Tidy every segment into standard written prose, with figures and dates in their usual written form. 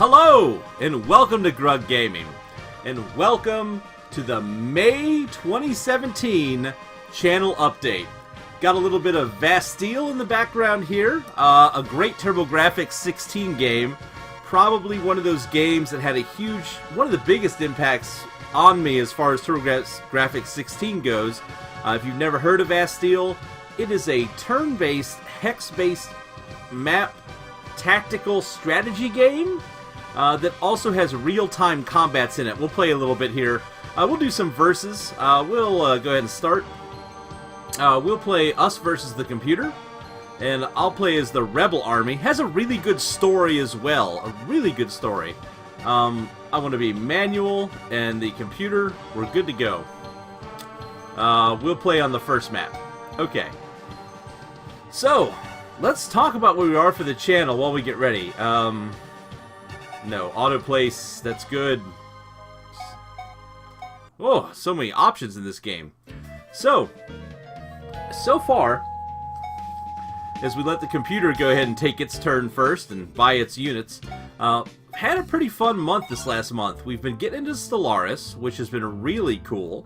Hello, and welcome to Grug Gaming, and welcome to the May 2017 channel update. Got a little bit of Vasteel in the background here, a great TurboGrafx 16 game, probably one of those games that had a huge, one of the biggest impacts on me as far as TurboGrafx 16 goes. If you've never heard of Vasteel, it is a turn-based, hex-based map tactical strategy game that also has real-time combats in it. We'll play a little bit here. We'll do some versus. We'll go ahead and start. We'll play us versus the computer, and I'll play as the Rebel Army. Has a really good story as well. A really good story. I want to be manual, and the computer, we're good to go. We'll play on the first map. Okay. So, let's talk about where we are for the channel while we get ready. No, autoplace, that's good. Oh, so many options in this game. So far, as we let the computer go ahead and take its turn first and buy its units, had a pretty fun month this last month. We've been getting into Stellaris, which has been really cool.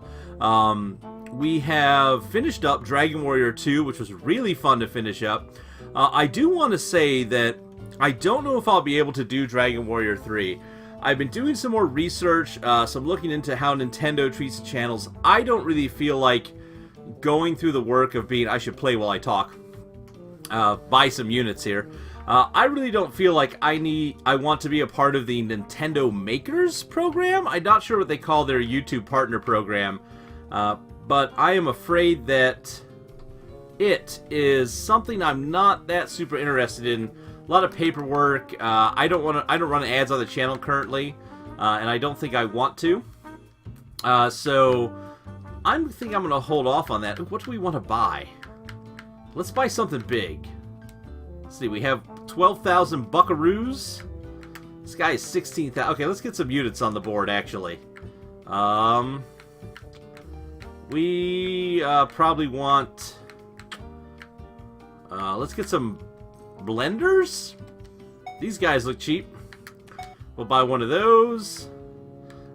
We have finished up Dragon Warrior 2, which was really fun to finish up. I do want to say that I don't know if I'll be able to do Dragon Warrior 3. I've been doing some more research, some looking into how Nintendo treats the channels. I don't really feel like going through the work of being, I should play while I talk, buy some units here. I really don't feel like I want to be a part of the Nintendo Makers program. I'm not sure what they call their YouTube partner program, but I am afraid that it is something I'm not that super interested in. A lot of paperwork. I don't run ads on the channel currently, and I don't think I want to. So I think I'm gonna hold off on that. What do we want to buy? Let's buy something big. Let's see. We have 12,000 buckaroos. This guy is 16,000. Okay, let's get some units on the board. Actually, we probably want. Let's get some blenders. These guys look cheap. We'll buy one of those.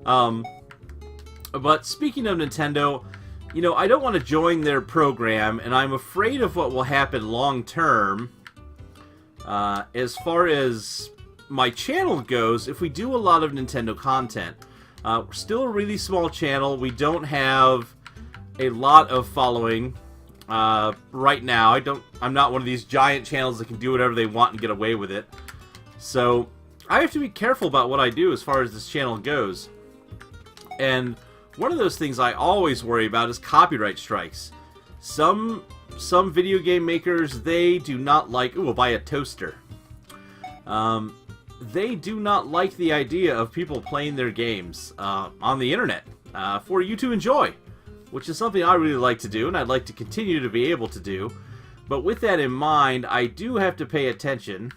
But speaking of Nintendo, you know, I don't want to join their program, and I'm afraid of what will happen long term. As far as my channel goes, if we do a lot of Nintendo content, we're still a really small channel. We don't have a lot of following. Right now, I'm not one of these giant channels that can do whatever they want and get away with it. So I have to be careful about what I do as far as this channel goes. And one of those things I always worry about is copyright strikes. Some video game makers, they do not like. Ooh, we'll buy a toaster. They do not like the idea of people playing their games on the internet for you to enjoy, which is something I really like to do, and I'd like to continue to be able to do. But with that in mind, I do have to pay attention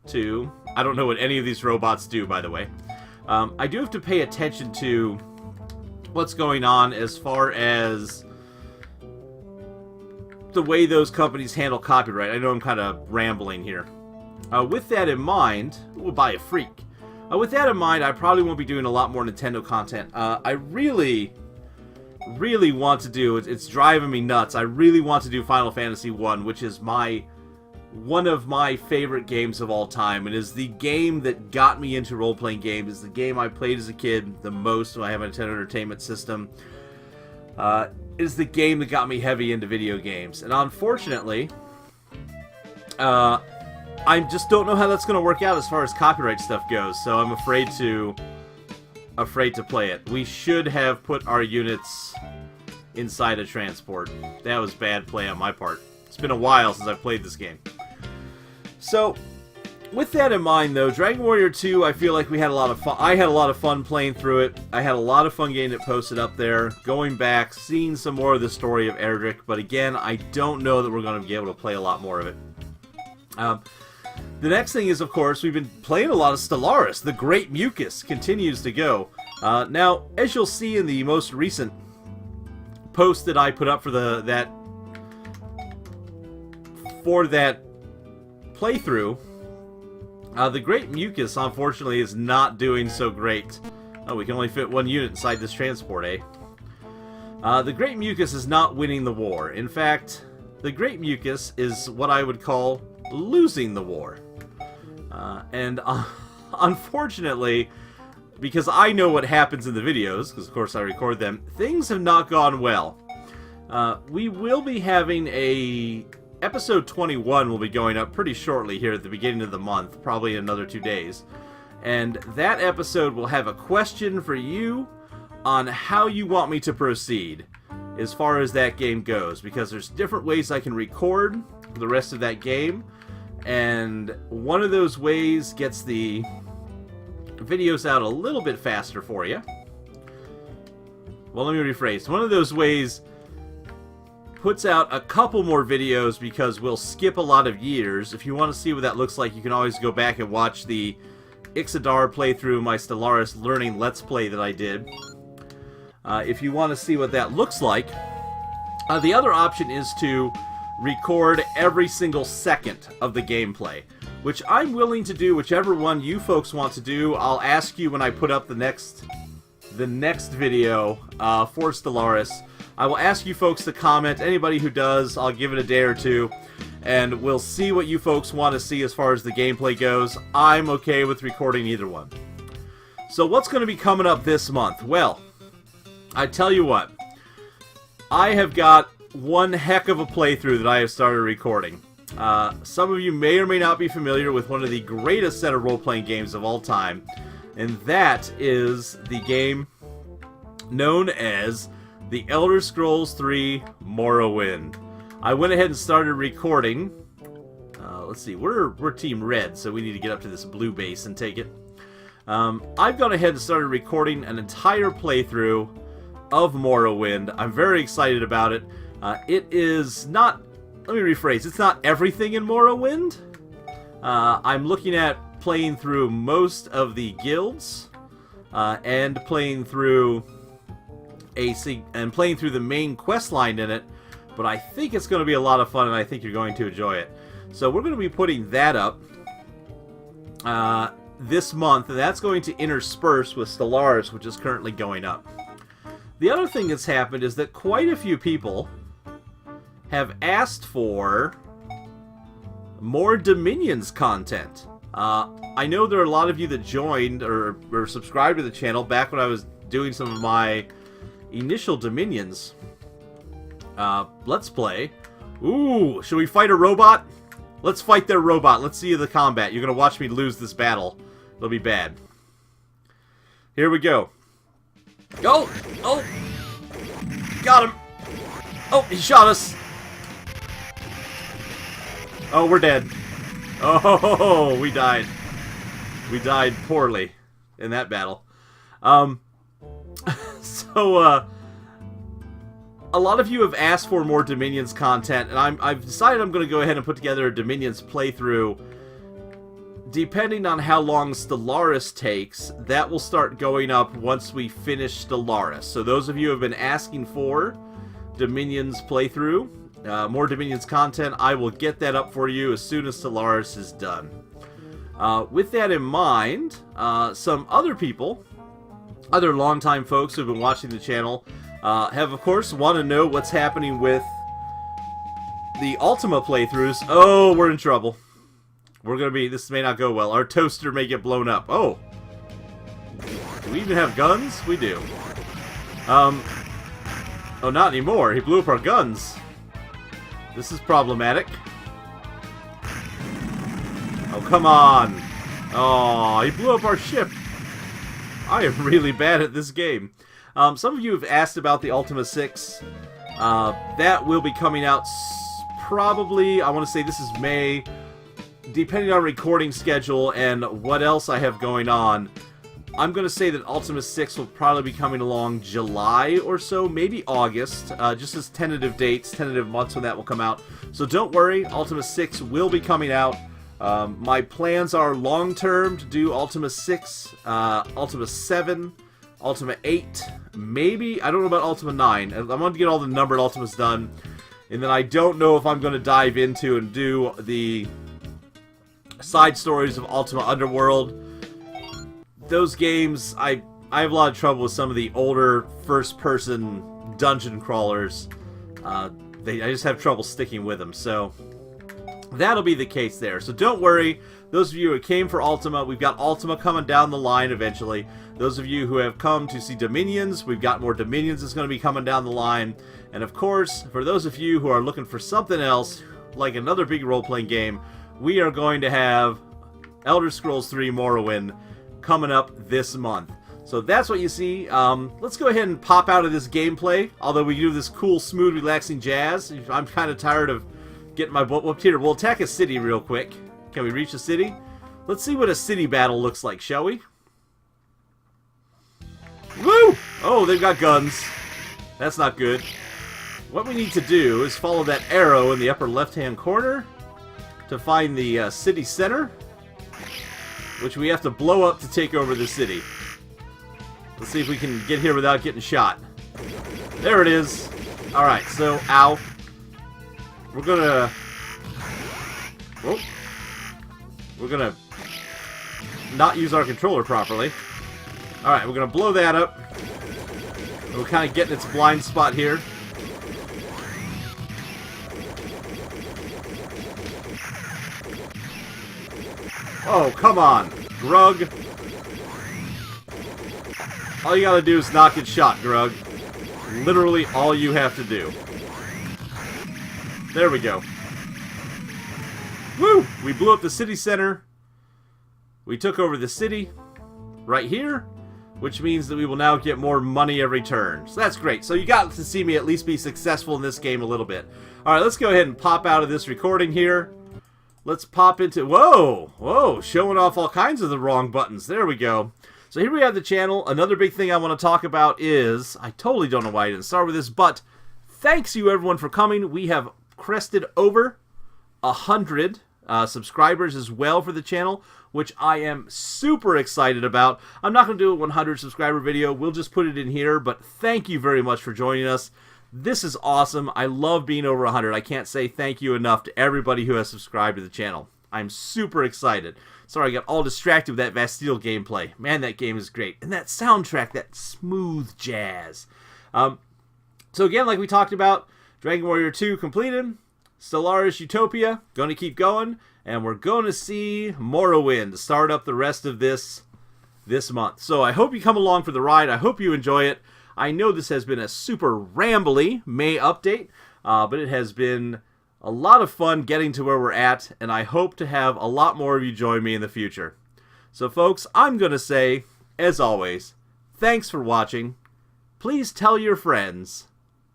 to... I don't know what any of these robots do, by the way. I do have to pay attention to what's going on as far as the way those companies handle copyright. I know I'm kind of rambling here. With that in mind, we'll buy a freak. With that in mind, I probably won't be doing a lot more Nintendo content. I really want to do, it's driving me nuts, I really want to do Final Fantasy 1, which is one of my favorite games of all time. It is the game that got me into role-playing games. It's the game I played as a kid the most when I have a Nintendo Entertainment System. It is the game that got me heavy into video games. And unfortunately, I just don't know how that's going to work out as far as copyright stuff goes, so I'm afraid to play it. We should have put our units inside a transport. That was bad play on my part. It's been a while since I've played this game. So, with that in mind, though, Dragon Warrior 2, I feel like we had a lot of fun. I had a lot of fun playing through it. I had a lot of fun getting it posted up there, going back, seeing some more of the story of Erdrick. But again, I don't know that we're going to be able to play a lot more of it. The next thing is, of course, we've been playing a lot of Stellaris. The Great Mucus continues to go. Now, as you'll see in the most recent post that I put up for that playthrough, The Great Mucus, unfortunately, is not doing so great. Oh, we can only fit one unit inside this transport, eh? The Great Mucus is not winning the war. In fact, the Great Mucus is what I would call losing the war. And unfortunately, because I know what happens in the videos, because of course I record them, things have not gone well. We will be having episode 21 will be going up pretty shortly here at the beginning of the month, probably in another 2 days. And that episode will have a question for you on how you want me to proceed as far as that game goes, because there's different ways I can record the rest of that game, and one of those ways gets the videos out a little bit faster for you. Well, let me rephrase. One of those ways puts out a couple more videos because we'll skip a lot of years. If you want to see what that looks like, you can always go back and watch the Ixodar playthrough, my Stellaris Learning Let's Play that I did. If you want to see what that looks like, the other option is to record every single second of the gameplay, which I'm willing to do, whichever one you folks want to do. I'll ask you when I put up the next video for Stellaris. I will ask you folks to comment. Anybody who does, I'll give it a day or two, and we'll see what you folks want to see as far as the gameplay goes. I'm okay with recording either one. So what's going to be coming up this month? Well, I tell you what, I have got one heck of a playthrough that I have started recording. Some of you may or may not be familiar with one of the greatest set of role-playing games of all time, and that is the game known as The Elder Scrolls III Morrowind. I went ahead and started recording. Let's see, we're Team Red, so we need to get up to this blue base and take it. I've gone ahead and started recording an entire playthrough of Morrowind. I'm very excited about it. It is not, let me rephrase, it's not everything in Morrowind. I'm looking at playing through most of the guilds, and playing through the main quest line in it, but I think it's going to be a lot of fun, and I think you're going to enjoy it. So we're going to be putting that up this month, and that's going to intersperse with Stellaris, which is currently going up. The other thing that's happened is that quite a few people have asked for more Dominions content. I know there are a lot of you that joined or subscribed to the channel back when I was doing some of my initial Dominions Let's Play. Ooh, should we fight a robot? Let's fight their robot. Let's see the combat. You're going to watch me lose this battle. It'll be bad. Here we go. Go! Oh! Got him! Oh, he shot us! Oh, we're dead. Oh, we died. We died poorly in that battle. So, a lot of you have asked for more Dominions content, and I've decided I'm going to go ahead and put together a Dominions playthrough. Depending on how long Stellaris takes, that will start going up once we finish Stellaris. So those of you who have been asking for Dominions playthrough, more Dominions content, I will get that up for you as soon as Stellaris is done. With that in mind, some other people, other longtime folks who have been watching the channel, have of course want to know what's happening with the Ultima playthroughs. Oh, we're in trouble. We're gonna be, this may not go well. Our toaster may get blown up. Oh! Do we even have guns? We do. Oh, not anymore. He blew up our guns. This is problematic. Oh, come on! Oh, he blew up our ship. I am really bad at this game. Some of you have asked about the Ultima 6. That will be coming out probably, I want to say this is May. Depending on recording schedule and what else I have going on, I'm going to say that Ultima 6 will probably be coming along July or so, maybe August, just as tentative dates, tentative months when that will come out. So don't worry, Ultima 6 will be coming out. My plans are long-term to do Ultima 6, Ultima 7, Ultima 8, maybe, I don't know about Ultima 9. I want to get all the numbered Ultimas done, and then I don't know if I'm going to dive into and do the side stories of Ultima Underworld. Those games, I have a lot of trouble with some of the older first-person dungeon crawlers. I just have trouble sticking with them, so that'll be the case there. So don't worry, those of you who came for Ultima, we've got Ultima coming down the line eventually. Those of you who have come to see Dominions, we've got more Dominions that's going to be coming down the line. And of course, for those of you who are looking for something else, like another big role-playing game, we are going to have Elder Scrolls 3 Morrowind coming up this month. So that's what you see. Let's go ahead and pop out of this gameplay, although we do this cool, smooth, relaxing jazz. I'm kind of tired of getting my butt whooped here. We'll attack a city real quick. Can we reach a city? Let's see what a city battle looks like, shall we? Woo! Oh, they've got guns. That's not good. What we need to do is follow that arrow in the upper left-hand corner to find the city center, which we have to blow up to take over the city. Let's see if we can get here without getting shot. There it is. Alright, so, ow. We're gonna... Oh. We're gonna not use our controller properly. Alright, we're gonna blow that up. We're kind of getting its blind spot here. Oh, come on, Grug. All you gotta do is not get shot, Grug. Literally all you have to do. There we go. Woo! We blew up the city center. We took over the city right here, which means that we will now get more money every turn. So that's great. So you got to see me at least be successful in this game a little bit. Alright, let's go ahead and pop out of this recording here. Let's pop into... Whoa! Whoa! Showing off all kinds of the wrong buttons. There we go. So here we have the channel. Another big thing I want to talk about is... I totally don't know why I didn't start with this, but thanks you everyone for coming. We have crested over 100 subscribers as well for the channel, which I am super excited about. I'm not going to do a 100 subscriber video. We'll just put it in here, but thank you very much for joining us. This is awesome. I love being over 100. I can't say thank you enough to everybody who has subscribed to the channel. I'm super excited. Sorry, I got all distracted with that Vasteel gameplay. Man, that game is great. And that soundtrack, that smooth jazz. So again, like we talked about, Dragon Warrior 2 completed. Stellaris Utopia, going to keep going. And we're going to see Morrowind to start up the rest of this month. So I hope you come along for the ride. I hope you enjoy it. I know this has been a super rambly May update, but it has been a lot of fun getting to where we're at, and I hope to have a lot more of you join me in the future. So folks, I'm going to say, as always, thanks for watching. Please tell your friends.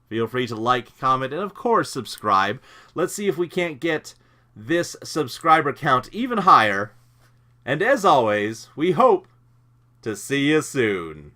Feel free to like, comment, and of course subscribe. Let's see if we can't get this subscriber count even higher. And as always, we hope to see you soon.